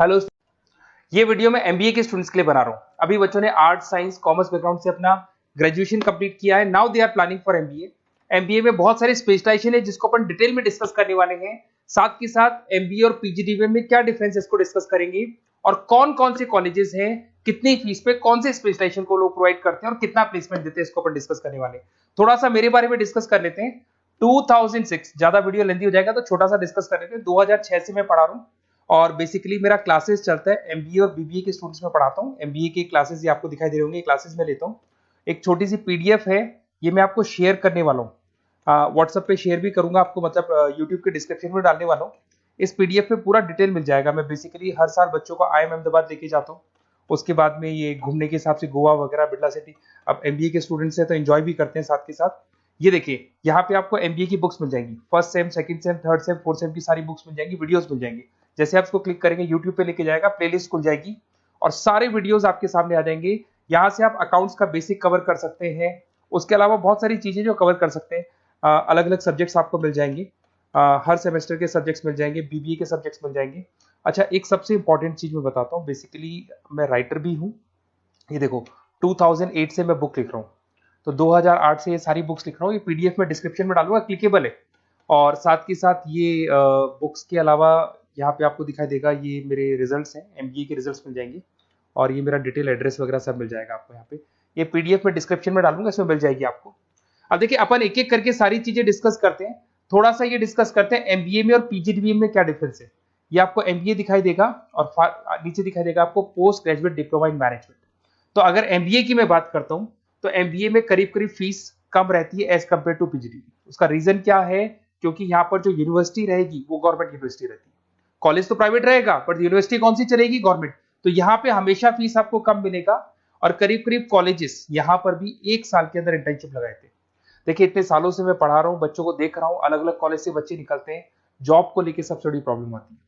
Hello. ये video मैं MBA के स्टूडेंट्स के लिए बना रहा हूँ। अभी बच्चों ने आर्ट साइंस कॉमर्स बैकग्राउंड से अपना ग्रेजुएशन कंप्लीट किया है। Now they are planning for MBA. MBA में बहुत सारे स्पेशलाइजेशन है जिसको अपन डिटेल में डिस्कस करने वाले हैं। साथ के साथ एमबीए और पीजीडीएम में क्या डिफरेंस है इसको डिस्कस करेंगे और कौन कौन से कॉलेजेस हैं, कितनी फीस पे कौन से स्पेशलाइजेशन को लोग प्रोवाइड करते हैं और कितना प्लेसमेंट देते हैं, इसको अपन डिस्कस करने वाले हैं। थोड़ा सा मेरे बारे में डिस्कस कर लेते हैं। 2006, ज्यादा वीडियो लेंथी हो जाएगा तो छोटा सा डिस्कस कर लेते हैं। 2006 से मैं पढ़ा रहा हूँ और बेसिकली मेरा क्लासेस चलता है एमबीए और बीबीए के स्टूडेंट्स में पढ़ाता हूँ। एमबीए के क्लासेस ये आपको दिखाई दे रहे होंगे, क्लासेस में लेता हूँ। एक छोटी सी पीडीएफ है, ये मैं आपको शेयर करने वाला हूँ, व्हाट्सएप पे शेयर भी करूंगा आपको, मतलब यूट्यूब के डिस्क्रिप्शन में डालने वाला हूँ। इस पीडीएफ पे पूरा डिटेल मिल जाएगा। मैं बेसिकली हर साल बच्चों को IIM अहमदाबाद लेके जाता हूँ। उसके बाद में ये घूमने के हिसाब से गोवा वगैरह, बिरला सिटी। अब एमबीए के स्टूडेंट्स हैं तो एंजॉय भी करते हैं साथ के साथ। ये देखिए, यहाँ पे आपको एमबीए की बुक्स मिल जाएंगी, first sem, second same, third same, fourth same की सारी बुक्स मिल जाएंगी, वीडियोस मिल जाएंगी। जैसे आप इसको क्लिक करेंगे यूट्यूब पे लेके जाएगा, प्लेलिस्ट खुल जाएगी और सारे वीडियोस आपके सामने आ जाएंगे। यहाँ से आप अकाउंट्स का बेसिक कवर कर सकते हैं। उसके अलावा बहुत सारी चीजें जो कवर कर सकते हैं, अलग अलग सब्जेक्ट्स आपको मिल जाएंगे। हर सेमेस्टर के सब्जेक्ट्स मिल जाएंगे, बीबीए के सब्जेक्ट्स मिल जाएंगे। अच्छा, एक सबसे इंपॉर्टेंट चीज मैं बताता हूँ। बेसिकली मैं राइटर भी हूँ। ये देखो, 2008 से मैं बुक लिख रहा हूँ, तो 2008 से ये सारी बुक्स लिख रहा हूँ। ये पीडीएफ में डिस्क्रिप्शन में डालूंगा, क्लिकेबल है। और साथ के साथ ये बुक्स के अलावा यहाँ पे आपको दिखाई देगा, ये मेरे रिजल्ट्स हैं, एमबीए के रिजल्ट्स मिल जाएंगे और ये मेरा डिटेल एड्रेस वगैरह सब मिल जाएगा आपको यहाँ पे। ये पीडीएफ में डिस्क्रिप्शन में डालूंगा, इसमें मिल जाएगी आपको। अब देखिए, अपन एक एक करके सारी चीजें डिस्कस करते हैं। थोड़ा सा ये डिस्कस करते हैं एमबीए में और पीजीडीएम में क्या डिफरेंस है। ये आपको एमबीए दिखाई देगा और नीचे दिखाई देगा आपको post graduate diploma in management. तो अगर एमबीए की मैं बात करता हूं तो एमबीए में करीब करीब फीस कम रहती है एज कंपेयर टू पीजीडीएम। उसका रीजन क्या है? क्योंकि यहाँ पर जो यूनिवर्सिटी रहेगी वो गवर्नमेंट यूनिवर्सिटी रहती है। कॉलेज तो प्राइवेट रहेगा बट यूनिवर्सिटी कौन सी चलेगी? गवर्नमेंट। तो यहाँ पे हमेशा फीस आपको कम मिलेगा। और करीब करीब कॉलेजेस यहाँ पर भी 1 साल के अंदर इंटर्नशिप लगाए थे। देखिए, इतने सालों से मैं पढ़ा रहा हूँ, बच्चों को देख रहा हूँ, अलग अलग कॉलेज से बच्चे निकलते हैं, जॉब को लेकर सबसे बड़ी प्रॉब्लम आती है।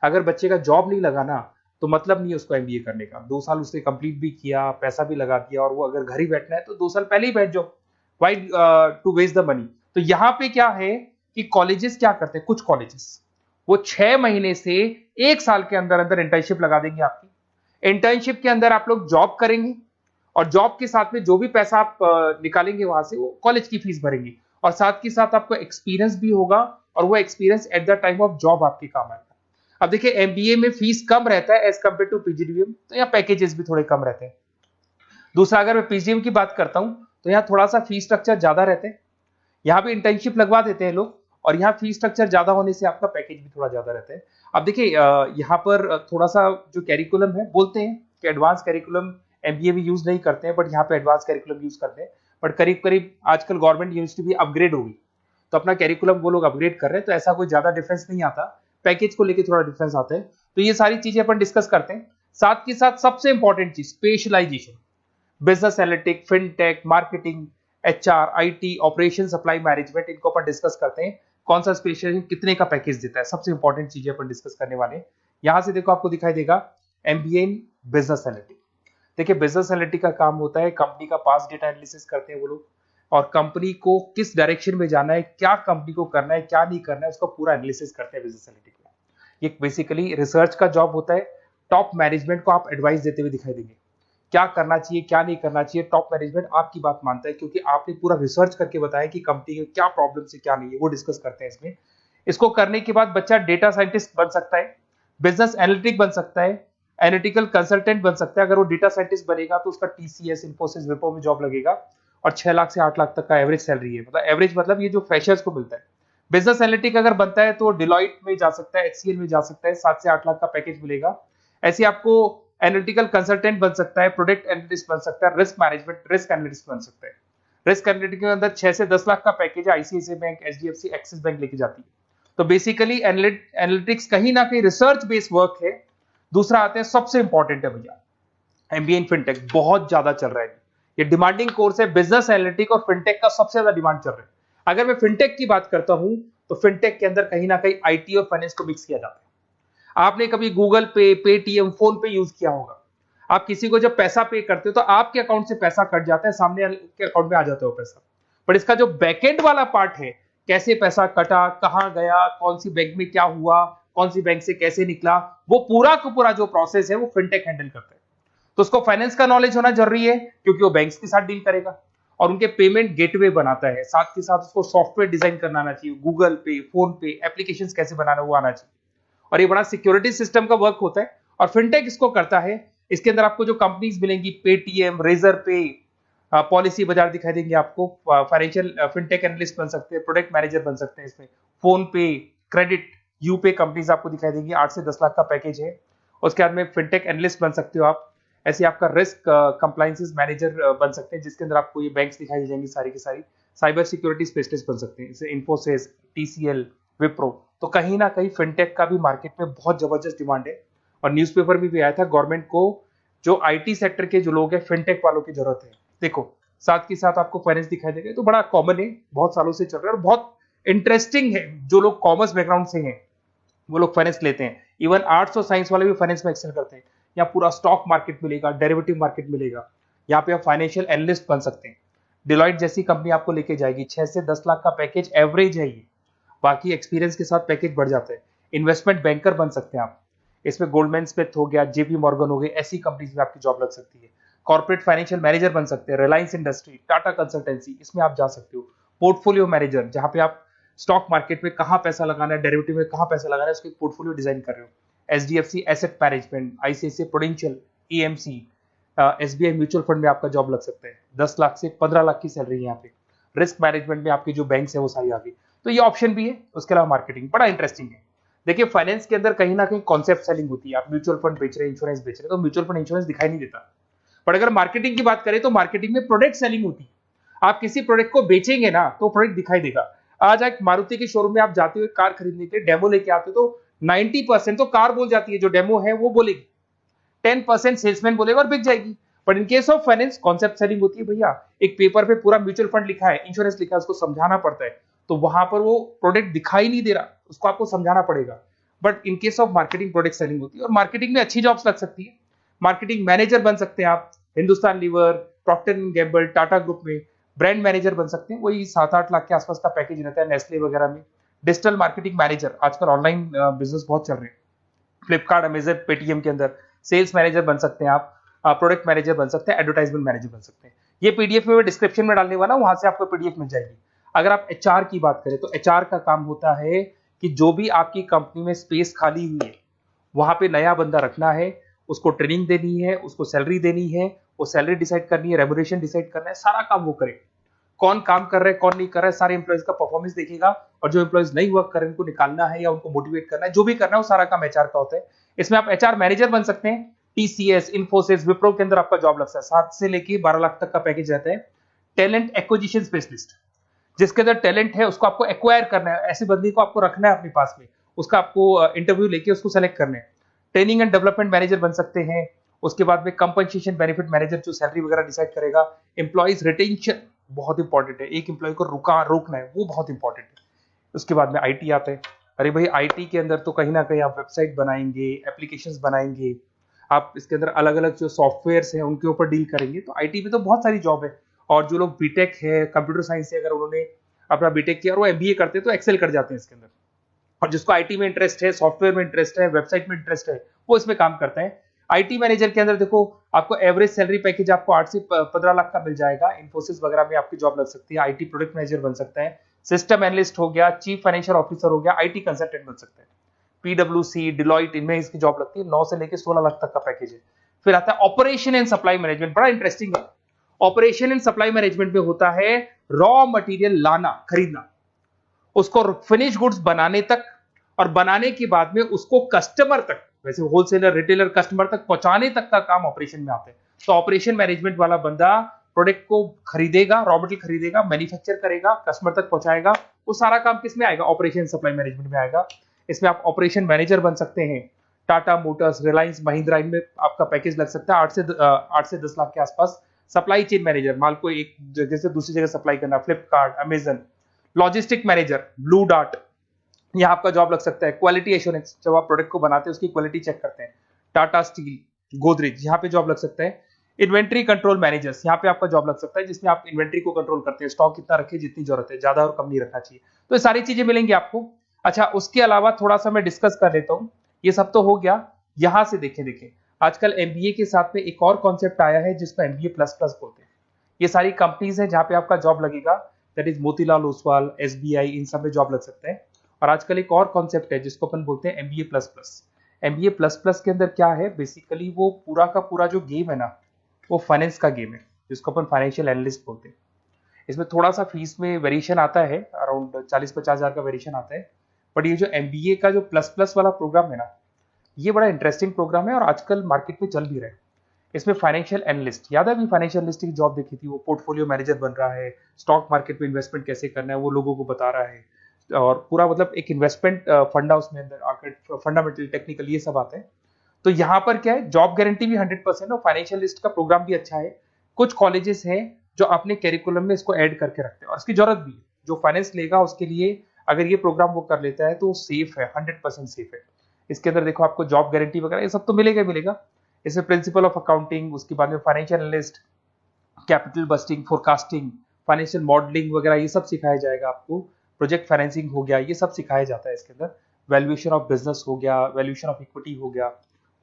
अगर बच्चे का जॉब नहीं लगा ना, तो मतलब नहीं है उसको एमबीए करने का। 2 साल उसने कंप्लीट भी किया, पैसा भी लगा दिया, और वो अगर घर ही बैठना है तो 2 साल पहले ही बैठ जाओ। Why to waste the money? तो यहाँ पे क्या है कि कॉलेजेस क्या करते हैं, कुछ कॉलेजेस वो 6 महीने से 1 साल के अंदर अंदर इंटर्नशिप लगा देंगे आपकी। इंटर्नशिप के अंदर आप लोग जॉब करेंगे और जॉब के साथ में जो भी पैसा आप निकालेंगे वहां से, वो कॉलेज की फीस भरेंगे। और साथ के साथ आपको एक्सपीरियंस भी होगा और वो experience at the time of job आपके काम आएगा। अब देखिए, एमबीए में फीस कम रहता है एज कंपेयर टू पीजीडीएम, तो यहाँ पैकेजेस भी थोड़े कम रहते हैं। दूसरा, अगर मैं पीजीडीएम की बात करता हूं तो यहाँ थोड़ा सा फीस स्ट्रक्चर ज्यादा रहते हैं। यहाँ पे इंटर्नशिप लगवा देते हैं लोग और यहाँ फीस स्ट्रक्चर ज्यादा होने से आपका पैकेज भी थोड़ा ज्यादा रहता है। अब देखिए, यहाँ पर थोड़ा सा जो कैरिकुलम है, बोलते हैं कि एडवांस कैरिकुलम एमबीए भी यूज नहीं करते हैं, बट यहाँ पे एडवांस कैरिकुलम यूज करते हैं। बट करीब करीब आजकल गवर्नमेंट यूनिवर्सिटी भी अपग्रेड होगी, तो अपना कैरिकुलम वो लोग अपग्रेड कर रहे हैं, तो ऐसा कोई ज्यादा डिफरेंस नहीं आता। पैकेज को लेकर थोड़ा डिफरेंस आता है। तो ये सारी चीजें अपन डिस्कस करते हैं। साथ के साथ सबसे इंपॉर्टेंट चीज, specialisation, business analytic, fintech, marketing, HR, IT, operation, supply management, इनको अपन डिस्कस करते हैं। कौन सा स्पेशलाइजेशन कितने का पैकेज देता है, सबसे इंपॉर्टेंट चीजें अपन डिस्कस करने वाले हैं। यहां से देखो, आपको दिखाई देगा एमबीए इन बिजनेस एनालिटिक। देखिए, बिजनेस एनालिटिक का काम होता है, कंपनी का पास डेटा एनालिसिस करते हैं वो लोग, और कंपनी को किस डायरेक्शन में जाना है, क्या कंपनी को करना है, क्या नहीं करना है, उसका पूरा एनालिसिस करते हैं बिजनेस एनालिटिक में। ये बेसिकली रिसर्च का जॉब होता है। टॉप मैनेजमेंट को आप एडवाइस देते हुए दिखाई देंगे, क्या करना चाहिए, क्या नहीं करना चाहिए। टॉप मैनेजमेंट आपकी बात मानता है क्योंकि आपने पूरा रिसर्च करके बताया कि कंपनी में क्या प्रॉब्लम है, क्या नहीं है, वो डिस्कस करते हैं इसमें। इसको करने के बाद बच्चा डेटा साइंटिस्ट बन सकता है, बिजनेस एनालिटिक बन सकता है, एनालिटिकल कंसल्टेंट बन सकता है। अगर वो डेटा साइंटिस्ट बनेगा तो उसका टीसीएस, इन्फोसिस, विप्रो में जॉब लगेगा और 6 लाख से 8 लाख तक का एवरेज सैलरी है। मतलब एवरेज मतलब ये जो फ्रेशर्स को मिलता है। बिजनेस एनालिटिक अगर बनता है तो डिलॉइट में जा सकता है, एचसीएल में जा सकता है, 7 से 8 लाख का पैकेज मिलेगा। ऐसे आपको एनालिटिकल कंसल्टेंट बन सकता है, प्रोडक्ट एनालिस्ट बन सकता है, रिस्क मैनेजमेंट, रिस्क एनालिस्ट बन सकता है। रिस्क एनालिटिक के अंदर 6 से 10 लाख का पैकेज है, ICICI bank, HDFC, axis bank लेके जाती है। तो बेसिकली एनालिटिक्स कहीं ना कहीं रिसर्च बेस्ड वर्क है। दूसरा आते हैं, सबसे इंपॉर्टेंट है भैया, एमबीए इन फिनटेक बहुत ज्यादा चल रहा है। ये डिमांडिंग कोर्स है। बिजनेस एनालिटिक और फिनटेक का सबसे ज्यादा डिमांड चल रहा है। अगर मैं फिनटेक की बात करता हूं तो फिनटेक के अंदर कहीं ना कहीं आईटी और फाइनेंस को मिक्स किया जाता है। आपने कभी गूगल पे, पेटीएम, फोन पे यूज किया होगा। आप किसी को जब पैसा पे करते हो तो आपके अकाउंट से पैसा कट जाता है, सामने के अकाउंट में आ जाता है वो पैसा। पर इसका जो बैकएंड वाला पार्ट है, कैसे पैसा कटा, कहां गया, कौन सी बैंक में क्या हुआ, कौन सी बैंक से कैसे निकला, वो पूरा का पूरा जो प्रोसेस है वो फिनटेक हैंडल करता है। तो उसको फाइनेंस का नॉलेज होना जरूरी है क्योंकि वो बैंक्स के साथ डील करेगा और उनके पेमेंट गेटवे बनाता है। साथ के साथ उसको सॉफ्टवेयर डिजाइन करना आना चाहिए, गूगल पे, फोन पे, एप्लीकेशन कैसे बनाना वो आना चाहिए। और ये बड़ा सिक्योरिटी सिस्टम का वर्क होता है और फिनटेक इसको करता है। इसके अंदर आपको जो कंपनीज मिलेंगी, पेटीएम, रेजर पे, पॉलिसी बाजार दिखाई देंगे आपको। फाइनेंशियल फिनटेक एनालिस्ट बन सकते हैं, प्रोडक्ट मैनेजर बन सकते हैं इसमें। फोन पे, क्रेडिट, यूपे कंपनीज आपको दिखाई देंगी। 8 से 10 लाख का पैकेज है। उसके बाद में फिनटेक एनालिस्ट बन सकते हो आप। ऐसे आपका रिस्क कंप्लायंसेस मैनेजर बन सकते हैं, जिसके अंदर आपको ये बैंक्स दिखाई दे जाएंगी सारी की सारी। साइबर सिक्योरिटी स्पेशलिस्ट बन सकते हैं, जैसे इन्फोसिस, टीसीएल, विप्रो। तो कहीं ना कहीं फिनटेक का भी मार्केट में बहुत जबरदस्त डिमांड है और न्यूज़पेपर में भी आया था, गवर्नमेंट को जो आईटी सेक्टर के जो लोग हैं फिनटेक वालों की जरूरत है। देखो साथ के साथ आपको फाइनेंस दिखाई देगा, तो बड़ा कॉमन है, बहुत सालों से चल रहा है और बहुत इंटरेस्टिंग है। जो लोग कॉमर्स बैकग्राउंड से हैं वो लोग फाइनेंस लेते हैं। इवन आर्ट्स और साइंस वाले भी फाइनेंस में एक्सेल करते हैं। यहाँ पूरा स्टॉक मार्केट मिलेगा, डेरिवेटिव मार्केट मिलेगा। यहाँ पे आप फाइनेंशियल एनालिस्ट बन सकते हैं। डिलॉयट जैसी कंपनी आपको लेके जाएगी। 6 से 10 लाख का पैकेज एवरेज है ये, बाकी एक्सपीरियंस के साथ पैकेज बढ़ जाता है। इन्वेस्टमेंट बैंकर बन सकते हैं आप, इसमें गोल्डमैन स्मिथ हो गया, जेपी मॉर्गन हो गए, ऐसी कंपनीज में आपकी जॉब लग सकती है। कॉर्पोरेट फाइनेंशियल मैनेजर बन सकते हैं, रिलायंस इंडस्ट्री, टाटा कंसल्टेंसी, इसमें आप जा सकते हो। पोर्टफोलियो मैनेजर, जहां पे आप स्टॉक मार्केट में कहां पैसा लगाना है, डेरिवेटिव में कहां पैसा लगाना है, उसको एक पोर्टफोलियो डिजाइन कर रहे हो। HDFC asset management, ICICI prudential, AMC, SBI mutual fund में आपका जॉब लग सकता है। 10 लाख से 15 लाख की सैलरी है यहाँ पे। रिस्क मैनेजमेंट में आपकी जो बैंक्स है वो सारी आ गई। तो ये ऑप्शन भी है। उसके अलावा मार्केटिंग बड़ा इंटरेस्टिंग है। देखिए फाइनेंस के अंदर कहीं ना कहीं कॉन्सेप्ट सेलिंग होती है। आप म्यूचुअल फंड बेच रहे हैं, इंश्योरेंस बेच रहे हैं, तो म्यूचुअल फंड इंश्योरेंस दिखाई नहीं देता। पर अगर मार्केटिंग की बात करें तो मार्केटिंग में प्रोडक्ट सेलिंग होती है। आप किसी प्रोडक्ट को बेचेंगे ना तो प्रोडक्ट दिखाई देगा। आज एक मारुति के शोरूम में आप जाते हो कार खरीदने के लिए, डेमो लेके आते हो तो 90% तो कार बोल जाती है, जो डेमो है वो बोलेगी। 10% सेल्समैन बोलेगा और बिक जाएगी। But in case of finance concept selling होती है। भैया एक पेपर पे पूरा म्यूचुअल फंड लिखा है, इंश्योरेंस लिखा है, उसको समझाना पड़ता है। तो वहां पर वो प्रोडक्ट दिखाई नहीं दे रहा, उसको आपको समझाना पड़ेगा। But in case of marketing product selling होती है और मार्केटिंग में अच्छी जॉब्स लग सकती है। मार्केटिंग मैनेजर बन सकते हैं आप, Hindustan Lever, Procter and Gamble, Tata group में ब्रांड मैनेजर बन सकते हैं। वही 7-8 लाख के आसपास का पैकेज रहता है, नेस्ले वगैरह में। डिजिटल मार्केटिंग मैनेजर, आजकल ऑनलाइन बिजनेस बहुत चल रहे हैं, फ्लिपकार्ट, अमेजन, पेटीएम के अंदर सेल्स मैनेजर बन सकते हैं आप। प्रोडक्ट मैनेजर बन सकते हैं, एडवर्टाइजमेंट मैनेजर बन सकते हैं। ये पीडीएफ में मैं डिस्क्रिप्शन में डालने वाला हूं, वहां से आपको पीडीएफ मिल जाएगी। अगर आप एचआर की बात करें तो एचआर का काम होता है कि जो भी आपकी कंपनी में स्पेस खाली हुई है वहां पे नया बंदा रखना है, उसको ट्रेनिंग देनी है, उसको सैलरी देनी है, वो सैलरी डिसाइड करनी है, रेम्यूनरेशन डिसाइड करना है, सारा काम वो करे। कौन काम कर रहा है, कौन नहीं कर रहा है, सारे एम्प्लॉयज का परफॉर्मेंस देखेगा और जो एम्प्लॉयज नहीं वर्क कर रहे हैं उनको निकालना है या उनको मोटिवेट करना है, जो भी करना है वो सारा काम एचआर का होता है। इसमें आप एचआर मैनेजर बन सकते हैं। टीसीएस, इन्फोसिस, विप्रो के अंदर आपका जॉब लगता है। 7 से लेके 12 लाख तक का पैकेज रहता है। टैलेंट एक्विजिशन स्पेशलिस्ट, जिसके अंदर टैलेंट है उसको आपको एक्वायर करना है, ऐसे बंदे को आपको रखना है अपने पास में, उसका आपको इंटरव्यू लेके उसको सेलेक्ट करना है। ट्रेनिंग एंड डेवलपमेंट मैनेजर बन सकते हैं। उसके बाद में कंपनसेशन बेनिफिट मैनेजर, जो सैलरी वगैरह डिसाइड करेगा। एम्प्लॉइज रिटेंशन बहुत इंपॉर्टेंट है, एक एम्प्लॉय को रोकना है, वो बहुत इंपॉर्टेंट है। उसके बाद में आईटी आता है। अरे भाई आईटी के अंदर तो कहीं ना कहीं आप वेबसाइट बनाएंगे, एप्लीकेशंस बनाएंगे, आप इसके अंदर अलग अलग जो सॉफ्टवेयर्स हैं उनके ऊपर डील करेंगे। तो आईटी में तो बहुत सारी जॉब है। और जो लोग बीटेक है, कंप्यूटर साइंस से अगर उन्होंने अपना बीटेक किया और वो एमबीए करते हैं तो एक्सेल कर जाते हैं इसके अंदर। और जिसको आईटी में इंटरेस्ट है, सॉफ्टवेयर में इंटरेस्ट है, वेबसाइट में इंटरेस्ट है, वो इसमें काम करते हैं। आईटी मैनेजर के अंदर देखो आपको एवरेज सैलरी पैकेज आपको 8 से 15 लाख का मिल जाएगा। इन्फोसिस वगैरह में आपकी जॉब लग सकती है। आईटी प्रोडक्ट मैनेजर बन सकता है, सिस्टम एनालिस्ट हो गया, चीफ फाइनेंशियल ऑफिसर हो गया, आईटी कंसल्टेंट बन सकते हैं। पीडब्ल्यूसी, डिलॉयट, इनमें इसकी जॉब लगती है। 9 से लेकर 16 लाख तक का पैकेज है। फिर आता है ऑपरेशन एंड सप्लाई मैनेजमेंट, बड़ा इंटरेस्टिंग है। ऑपरेशन एंड सप्लाई मैनेजमेंट में होता है रॉ मटेरियल लाना, खरीदना, उसको फिनिश गुड्स बनाने तक और बनाने के बाद में उसको कस्टमर तक, वैसे होलसेलर, रिटेलर, कस्टमर तक पहुंचाने तक का काम ऑपरेशन में आता है। तो ऑपरेशन मैनेजमेंट वाला बंदा प्रोडक्ट को खरीदेगा, रॉ मटेरियल खरीदेगा, मैन्युफैक्चर करेगा, कस्टमर तक पहुंचाएगा, वो सारा काम किस में आएगा? ऑपरेशन सप्लाई मैनेजमेंट में आएगा। इसमें आप ऑपरेशन मैनेजर बन सकते हैं। टाटा मोटर्स, रिलायंस, महिंद्रा, इनमें आपका पैकेज लग सकता है 8 से 10 लाख के आसपास। सप्लाई चेन मैनेजर, माल को एक जगह से दूसरी जगह सप्लाई करना, Flipkart, Amazon. Logistic manager, blue dart, यहाँ आपका जॉब लग सकता है। क्वालिटी एश्योरेंस, जब आप प्रोडक्ट को बनाते हैं उसकी क्वालिटी चेक करते हैं। टाटा स्टील, गोदरेज, यहाँ पे जॉब लग सकता है। इन्वेंट्री कंट्रोल मैनेजर्स, यहाँ पे आपका जॉब लग सकता है, जिसमें आप इन्वेंट्री को कंट्रोल करते हैं, स्टॉक कितना रखे, जितनी जरूरत है, ज्यादा और कम नहीं रखना चाहिए। तो ये सारी चीजें मिलेंगी आपको। अच्छा, उसके अलावा थोड़ा सा मैं डिस्कस कर लेता हूँ। ये सब तो हो गया। यहाँ से देखें आजकल एमबीए के साथ में एक और कॉन्सेप्ट आया है जिसको एमबीए प्लस प्लस बोलते हैं। ये सारी कंपनीज हैं जहाँ पे आपका जॉब लगेगा, दैट इज मोतीलाल ओसवाल, एसबीआई, इन सब में जॉब लग सकता है। और आजकल एक और कॉन्सेप्ट है जिसको अपन बोलते हैं MBA plus plus. MBA plus plus के अंदर क्या है, बेसिकली वो पूरा का पूरा जो गेम है ना, वो फाइनेंस का गेम है, जिसको अपन फाइनेंशियल एनालिस्ट बोलते हैं। इसमें थोड़ा सा फीस में वेरिएशन आता है, अराउंड 40-50 हज़ार का वेरिएशन आता है। बट ये जो एमबीए का जो प्लस प्लस वाला प्रोग्राम है ना, ये बड़ा इंटरेस्टिंग प्रोग्राम है और आजकल मार्केट में चल भी रहा है। इसमें फाइनेंशियल एनालिस्ट, याद है अभी फाइनेंशियल एनालिस्ट की जॉब देखी थी, वो पोर्टफोलियो मैनेजर बन रहा है, स्टॉक मार्केट में इन्वेस्टमेंट कैसे करना है वो लोगों को बता रहा है, और पूरा मतलब एक इन्वेस्टमेंट फंडा उसमें अंदर आकर फंडामेंटल टेक्निकल ये सब आता है। तो यहाँ पर क्या है, जॉब गारंटी भी 100% और फाइनेंशियल लिस्ट का प्रोग्राम भी अच्छा है। कुछ कॉलेजेस हैं जो अपने कैरिकुलम में इसको ऐड करके रखते हैं और इसकी जरूरत भी है। जो फाइनेंस लेगा उसके लिए अगर ये प्रोग्राम वो कर लेता है तो सेफ है, 100% सेफ है। इसके अंदर देखो आपको जॉब गारंटी वगैरह ये सब तो मिलेगा ही मिलेगा। इसमें प्रिंसिपल ऑफ अकाउंटिंग, उसके बाद में financial analyst, capital budgeting, forecasting, financial modelling वगैरह ये सब सिखाया जाएगा आपको। प्रोजेक्ट फाइनेंसिंग हो गया, ये सब सिखाया जाता है इसके अंदर। वैल्यूएशन ऑफ बिजनेस हो गया, वैल्यूएशन ऑफ इक्विटी हो गया।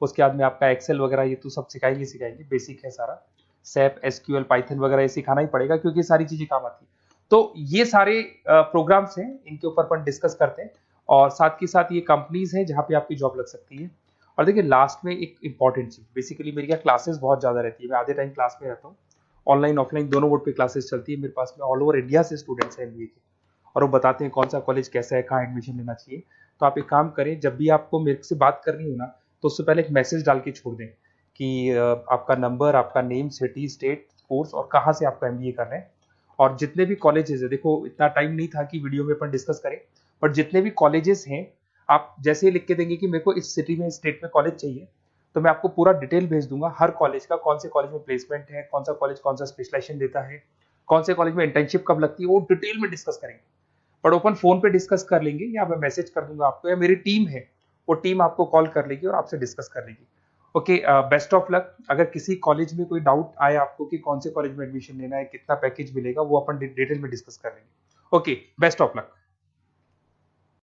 उसके बाद में आपका एक्सेल वगैरह ये तो सब सिखाएंगे, बेसिक है सारा। सैप, एसक्यूएल, पाइथन वगैरह ये सिखाना ही पड़ेगा क्योंकि ये सारी चीजें काम आती है। तो ये सारे प्रोग्राम्स हैं, इनके ऊपर अपन डिस्कस करते हैं। और साथ ही साथ ये कंपनीज हैं जहाँ पे आपकी जॉब लग सकती है। और देखिए लास्ट में एक इंपॉर्टेंट चीज, बेसिकली मेरी क्या क्लासेस बहुत ज्यादा रहती है, मैं आधे टाइम क्लास में रहता हूँ। ऑनलाइन ऑफलाइन दोनों मोड पे क्लासेस चलती है मेरे पास में। ऑल ओवर इंडिया से स्टूडेंट्स हैं एमबीए के, और वो बताते हैं कौन सा कॉलेज कैसा है, कहाँ एडमिशन लेना चाहिए। तो आप एक काम करें, जब भी आपको मेरे से बात करनी हो ना, तो उससे पहले एक मैसेज डाल के छोड़ दें कि आपका नंबर, आपका नेम, सिटी, स्टेट, कोर्स और कहाँ से आपका एमबीए कर रहे हैं। और जितने भी कॉलेजेस है, देखो इतना टाइम नहीं था कि वीडियो में अपन डिस्कस करें, बट जितने भी कॉलेजेस हैं आप जैसे ही लिख के देंगे कि मेरे को इस सिटी में, इस स्टेट में कॉलेज चाहिए, तो मैं आपको पूरा डिटेल भेज दूंगा हर कॉलेज का, कौन से कॉलेज में प्लेसमेंट है, कौन सा कॉलेज कौन सा स्पेशलाइजेशन देता है, कौन से कॉलेज में इंटर्नशिप कब लगती है, वो डिटेल में डिस्कस करेंगे। बट ओपन फोन पे डिस्कस कर लेंगे, या मैं मैसेज कर दूंगा आपको, या मेरी टीम है वो टीम आपको कॉल कर लेगी और आपसे डिस्कस कर लेगी। Okay, best of luck. अगर किसी कॉलेज में कोई डाउट आए आपको कि कौन से कॉलेज में एडमिशन लेना है, कितना पैकेज मिलेगा, वो अपन डिटेल में डिस्कस कर लेंगे। Okay, best of luck.